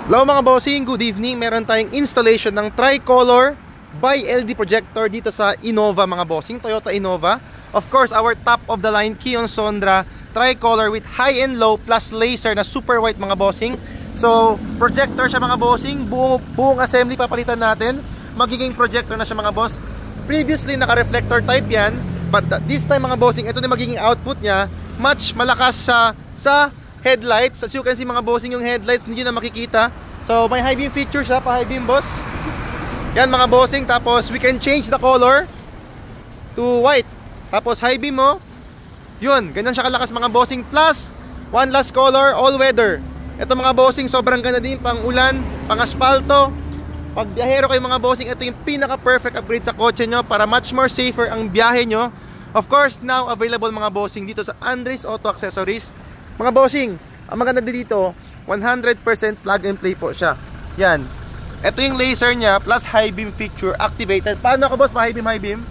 Hello mga bossing, good evening. Meron tayong installation ng tricolor by LD projector dito sa Innova mga bossing, Toyota Innova. Of course, our top of the line Kion Sondra tricolor with high and low plus laser na super white mga bossing. So, projector siya mga bossing, buong assembly papalitan natin. Magiging projector na siya mga boss. Previously naka-reflector type yan, but this time mga bossing, ito na magiging output niya. Much malakas sa headlights. As you can see mga bossing, yung headlights hindi nyo na makikita. So may high beam feature siya, pa high beam boss. Yan mga bossing. Tapos we can change the color to white. Tapos high beam mo, yun, ganyan siya kalakas mga bossing. Plus one last color, all weather. Ito mga bossing, sobrang ganda din, pang ulan, pang asfalto. Pag biyahero kayo mga bossing, ito yung pinaka perfect upgrade sa kotse nyo para much more safer ang biyahe nyo. Of course, now available mga bossing dito sa Andres Auto Accessories. Mga bossing, ang maganda dito, 100% plug and play po siya. Yan. Ito yung laser niya plus high beam feature activated. Paano ako boss pa high beam?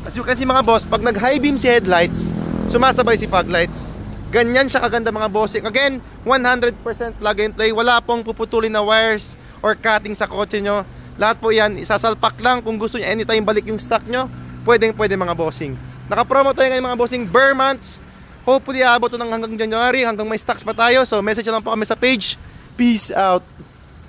As you can see mga boss, pag nag high beam si headlights, sumasabay si fog lights. Ganyan siya kaganda mga bossing. Again, 100% plug and play. Wala pong puputulin na wires or cutting sa kotse nyo. Lahat po yan, isasalpak lang. Kung gusto nyo anytime balik yung stock nyo, pwede mga bossing. Naka-promo tayo ngayon mga bossing, bare months. Hopefully, aabot ito ng hanggang January, hanggang may stocks pa tayo. So, message lang po kami sa page. Peace out!